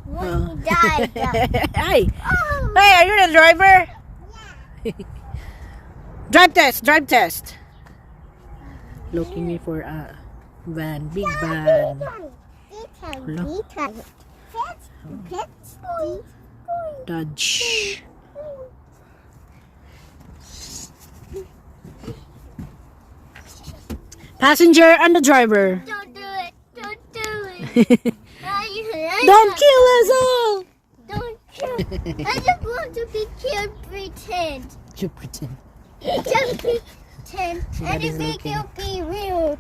When he died. Hey! Oh. Hey, are you the driver? Drive test! Drive test! Looking me for a van. Big van. Dodge. Passenger and the driver. Don't do it. Don't do it. Don't kill us all! Don't kill. I just want to be killed. Pretend. You pretend. Just pretend. And Daddy's the video looking. be real.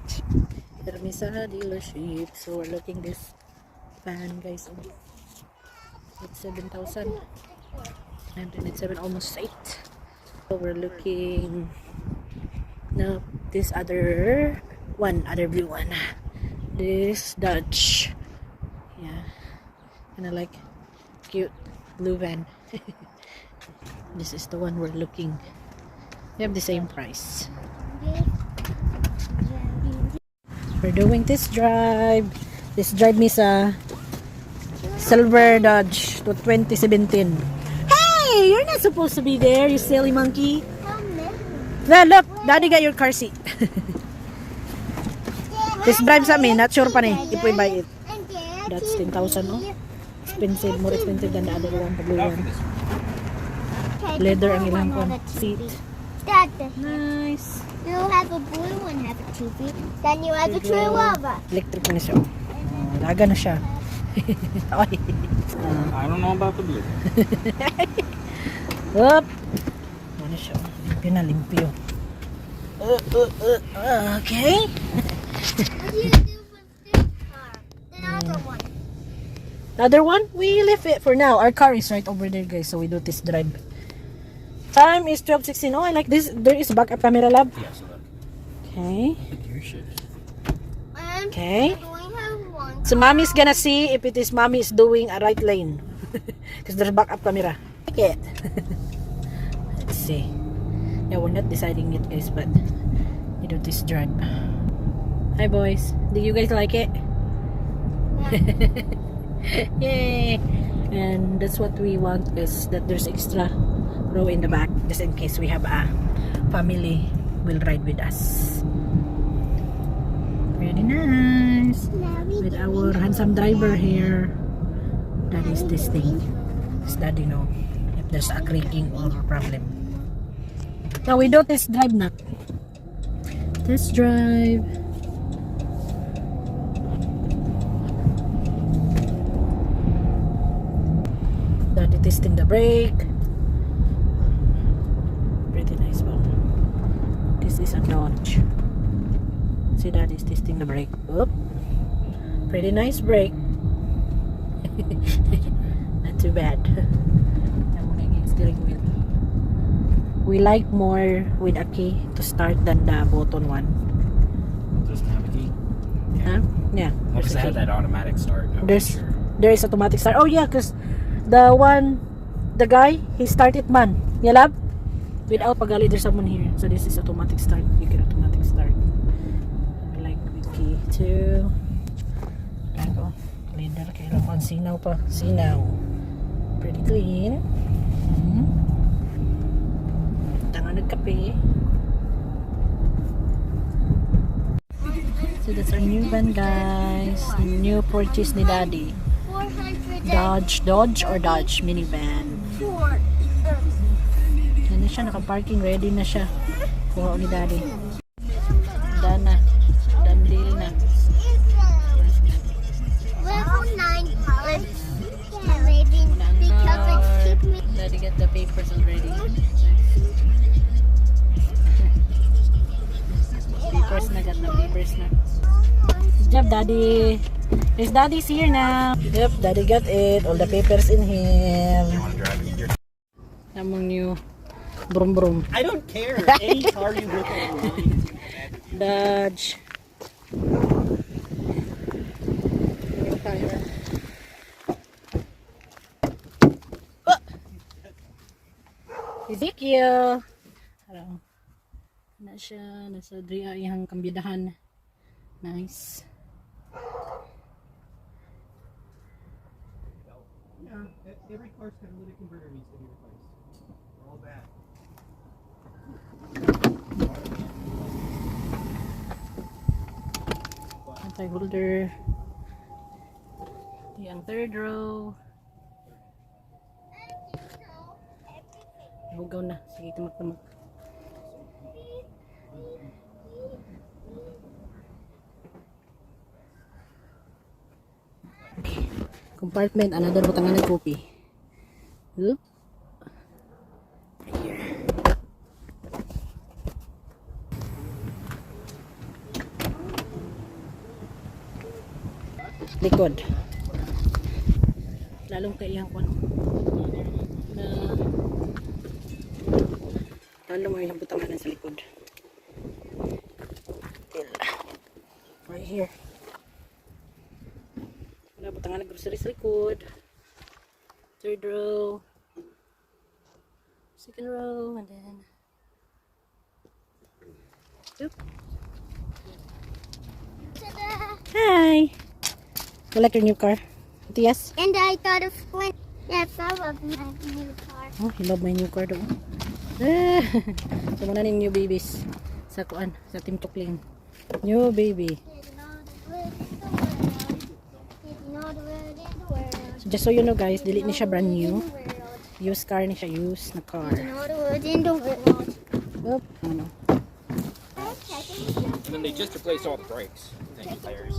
Here kami sa dealership. So we're looking this van, guys. It's 7,000. 907, almost 8. So we're looking now this other blue one. This Dodge. Yeah. Kinda like cute blue van. This is the one we're looking. We have the same price. We're doing this drive. This drive me sa silver Dodge to 2017. Hey, you're not supposed to be there, you silly monkey. Well, look, Daddy got your car seat. This drive sa amin, not sure pa ni if we buy it. That's 10,000, no? Expensive, more expensive than the other one, the blue one. Leather ang ilang one seat. Dad, Nice. you have a blue one, have a TV. Then you have a true lover. Electric na siya. Laga na siya. Oy. I don't know about the blue. Up. Ano siya? Limpyo na, limpyo. Okay. What do you do with this car? The other one. The other one, we left it for now. Our car is right over there, guys, so we do this drive. Time is 12:16. Oh, I like this. There is backup camera, lab. Yeah, so that. Okay. Your shit. Okay. We only have one. So mommy's gonna see if it is mommy is doing a right lane. Because there's backup camera. Like it. Let's see. Yeah, we're not deciding it, guys, but we do this drive. Hi, boys. Do you guys like it? Yay! And that's what we want, is that there's extra row in the back, just in case we have a family will ride with us. Very nice. With our handsome driver here. That is this thing. Does Daddy know if there's a creaking or problem? Now we do this drive na. This drive. Daddy testing the brake. Pretty nice one. This is a Dodge. See, Daddy's testing the brake. Oop. Pretty nice brake. Not too bad. Steering wheel. We like more with a key to start than the button one. Doesn't have a key. Huh? Yeah. Because I had that automatic start. There is automatic start. Oh yeah, because the guy, he started man. Yeah, lab? Without pagali, there's someone here. So this is automatic start. You get automatic start. I like with key too. Ano? Leader, kailangan sinaw pa. Sinaw. Pretty clean. Tanga nagkape. So that's our new van, guys. New purchase ni Daddy. 400. Dodge or Dodge minivan. 4. Yan na siya, naka-parking, ready na siya. Kuha ni Daddy. Done na. Done deal na. Level 9 maybe because it's keep me. Daddy get the papers already. Papers na, got the papers na. Good job, Daddy. Yes, Daddy's here now. Yep, Daddy got it. All the papers in him. You want to drive it? Namang new brum brum. I don't care. Any car you look at. Dodge. Oh! Ezekiel. Hello. Na siya, nasa dria iyang kambyadahan. Nice. Yeah, every car's catalytic converter needs to be replaced. They're all bad. Anti-holder. Yung third row. Hugaw na. Sige, tumak-tumak. Compartment, another butangan ng kopi. Oop. Here. Likod. Lalong kaiyang ko ano. Lalo mo yung butangan sa likod. Right here. Butangan ng grocery sa likod. Third row. Second row. And then oop. Ta-da! Hi! You like your new car? Yes? And I got a splint. Yes, I love my new car. Oh, you love my new car doon. So muna ning new babies sa kuan, sa Team Chaulklin. New baby. So just so you know guys, dili ni siya brand new. Used car ni siya, used na car. Oop, ano. And then they just replaced all the brakes and the tires.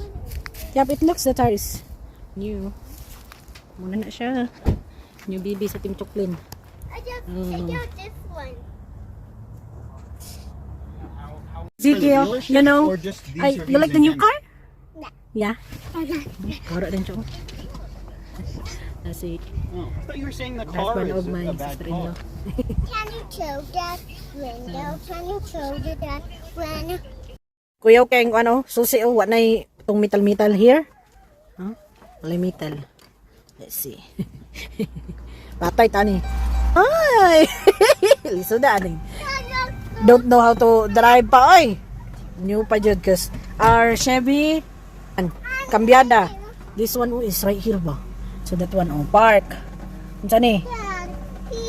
Yep, it looks the tires new. Muna na siya. New baby sa Team Chaulklin. I got this one. Ezekiel, you know, Or just these are you like the new car? No. Yeah. Karo din siya. Kasi Oh, I thought you were saying the that's car one is of my a bad sister-in-law. car. Can you show that window? Can you show that window? Kuya, kay ano, susi o, wa na itong metal here. Huh? Wala metal. Let's see. Patay tani. Ay! Liso na ani. Don't know how to drive pa, oy. New pa jud, cause our Chevy, kambyada. This one is right here ba? So that one, park. Unsa ni?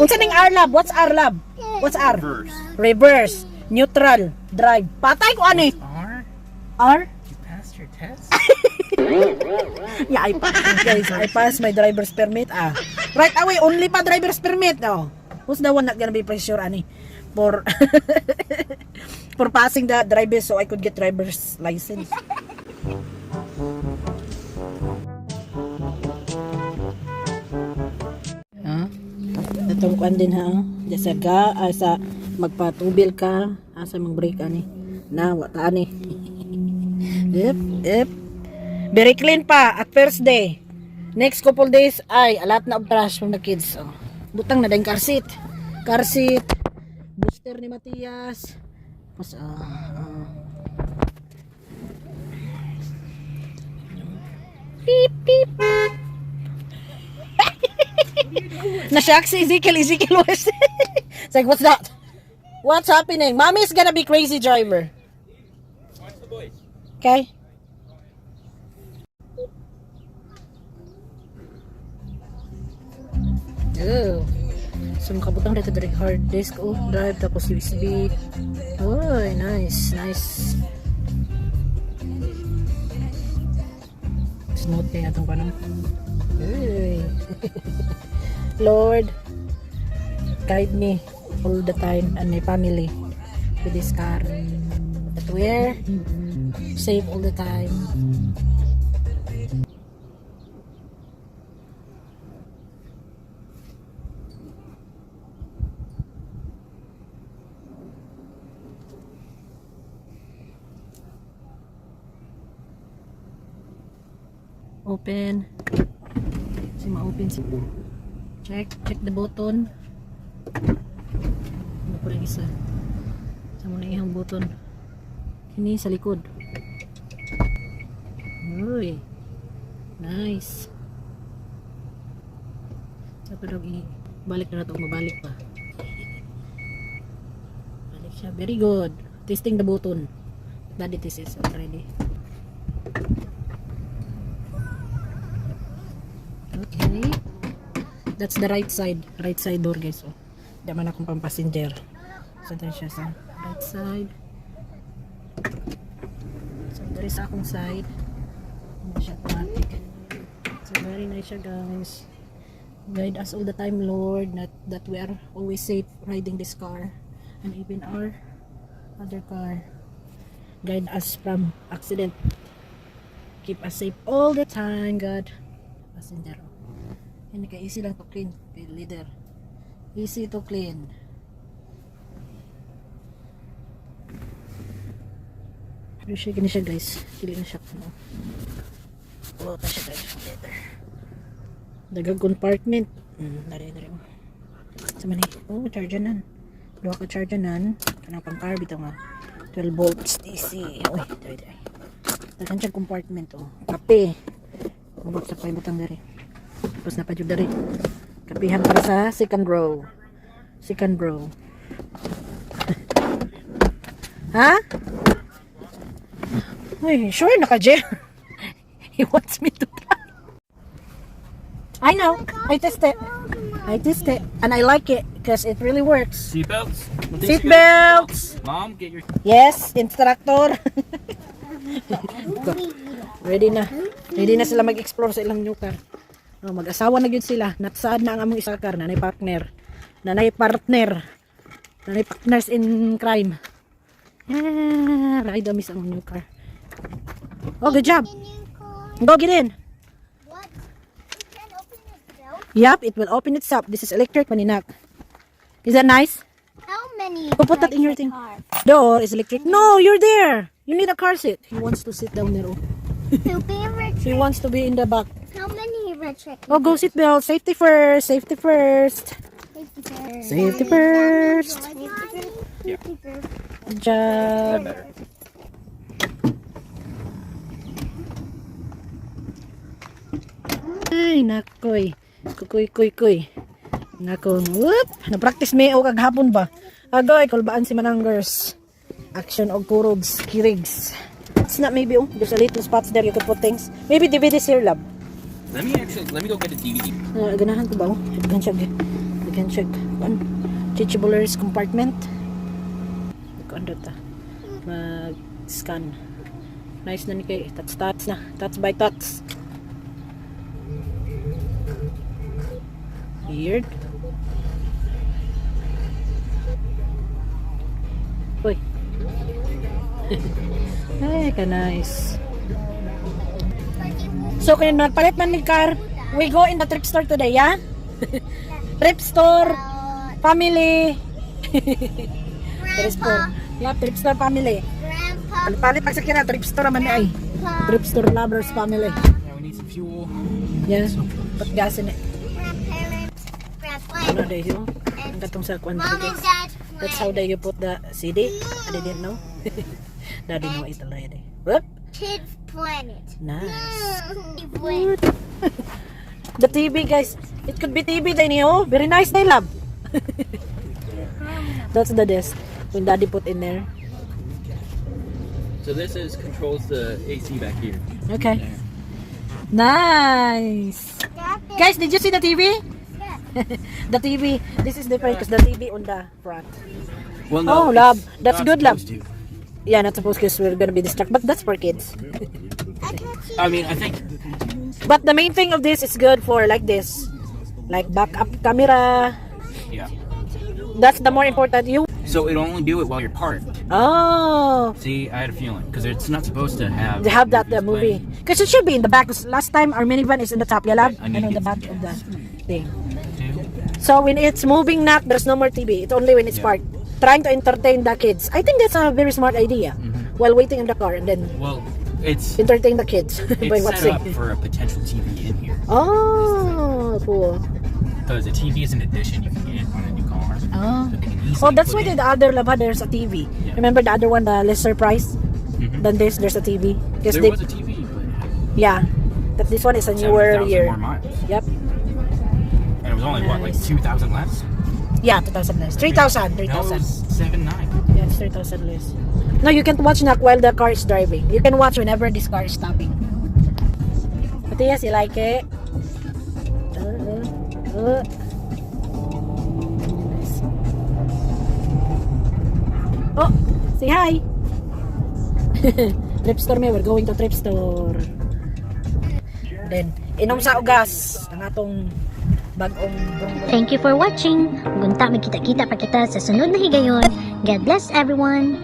Unsa ning R lab? What's R lab? What's R? Reverse. Reverse. Neutral. Drive. Patay ko ani. R? R? You passed your test? Yeah, I passed, guys. I passed my driver's permit. Right away, only pa driver's permit. Oh. Who's the one not gonna be pressure, ani? For for passing the driver so I could get driver's license. Itong kuan din ha. Sa sa magpatubil ka, asa mag-brake ani. Na wata ani. Yep. Very clean pa at first day. Next couple days ay a lot na of trash from the kids. Oh. Butang na ding car seat. Car seat. Booster ni Matias. Mas Beep beep. Na-shock si Ezekiel was it's like, what's that? What's happening? Mommy's gonna be crazy driver. Watch the boys. Okay? Oh. So makabutang dito direct hard disk. Oh, drive tapos USB. Oh, nice. Smooth kaya itong kanong. Hey. Lord, guide me all the time and my family with this car. But we're safe all the time. Open. Kasi ma-open si check the button. Ano pa rin isa? Sa muna ihang button. Kini sa likod. Uy. Nice. Sa ito daw balik na ito. Mabalik pa. Balik siya. Very good. Testing the button. Daddy test is already. Okay. That's the right side door guys. So, daman akong pang passenger. So, dyan siya sa right side. So, there is akong side. Hindi siya automatic. So, very nice siya guys. Guide us all the time, Lord, that we are always safe riding this car. And even our other car. Guide us from accident. Keep us safe all the time, God. Passenger. Hindi ka easy lang to clean. Leader. Easy to clean. Pero siya gani siya guys. Kili na siya. Wala pa siya guys. Leather. Dagang compartment. Dari. Sa mani. Oh, charger nan. Dua ka charger nan. Kanang pang car bitaw nga. 12 volts DC. Uy, dari. Dagang siya compartment. Oh. Kape. Mabot sa paibutang dari. Tapos na pa dyan dari. Kapihan para sa second row. Second row. Ha? Uy, sure naka-jail. He wants me to try. I know. I test it. And I like it because it really works. Seatbelts? Seatbelts! Mom, get your... Yes, instructor. Ready na. Ready na sila mag-explore sa ilang new car. Oh, mag-asawa na yun sila. Natsaad na ang among isa car. Nanay partner. Nanay partners in crime. Yeah, ride miss ang new car. Oh, good job. Go get in. What? You can open it though? Yup, it will open itself. This is electric maninak. Is that nice? How many? Go put that in your thing. Cars? Door is electric. No, you're there. You need a car seat. He wants to sit down there. Oh. To be rich. He wants to be in the back. How many rich? Oh, go seat belt. Safety first. Safety first. Safety first. Good job. Ay, nakoy. Kuy. Nako, whoop. Na-practice may o kaghapon ba? Agoy, kulbaan si Manangers. Action og kurogs, kirigs. It's not maybe, oh. There's a little spots there you could put things. Maybe DVD's here, lab. Let me go get a DVD. Ganahan ko ba, oh? We can check. Teachables compartment. Ano ta? Mag-scan. Nice na ni kay. Touch na. Touch by touch. Weird. Uy. Ay, ka nice. So, kung nagpalit man ni car, we go in the thrift store today, yeah? Thrift store, family. Thrift store. Yeah, thrift store family. Grandpa. Palit pag sa kina, thrift store man ay. Thrift store lovers family. Yeah, we need some fuel. Yeah, put gas in it. Grandparents. Grandpa. Ano day yun? Ang katong sa Mom quantity and guys. Dad. That's how they you put the CD. I didn't know. Daddy know it already. Whoop. Kids Planet. Nice. Planet. The TV guys. It could be TV din oh. Very nice day love. That's the desk. When Daddy put in there. So this controls the AC back here. Okay. Nice. Guys, did you see the TV? The TV. This is different because the TV on the front. Well, Oh, it's love. That's not good, love. supposed to. Yeah, not supposed because we're gonna be distracted. But that's for kids. I mean, I think But the main thing of this is good for like this. Like backup camera. yeah. That's the more important. You. So it'll only do it while you're parked. Oh. See, I had a feeling because it's not supposed to have. They have that the movies movie. Because it should be in the back. 'Cause last time our minivan is in the top. Yeah, lab. I need And on to the get back some of the thing. playing. So when it's moving now, there's no more TV. It's only when it's Yeah. parked. Trying to entertain the kids. I think that's a very smart idea. While waiting in the car and then Well, it's entertain the kids by it's watching. set up for a potential TV in here Oh, cool. because the TV is an addition you can get on a new car. Oh. So they can easily Oh, that's put why in- the other lab there's a TV. Yeah. Remember the other one, the lesser price? Mhm. Than this, there's a TV. Because There they, was a TV, but yeah, but this one is a newer 70,000 year. more miles, Yep. and it was only what, like Nice. 2,000 less. Yeah, 2,000 less. 3,000. Now it 3,000. was 7,900. Yeah, it's 3,000 less. No, you can't watch now while the car is driving. You can watch whenever this car is stopping. But yes, you like it? Nice. Oh, say hi. Trip store me, we're going to trip store. Then, inom sa ugas ang atong bagong bongbong. Thank you for watching. Gunta, magkita-kita pa kita sa sunod na higayon. God bless everyone.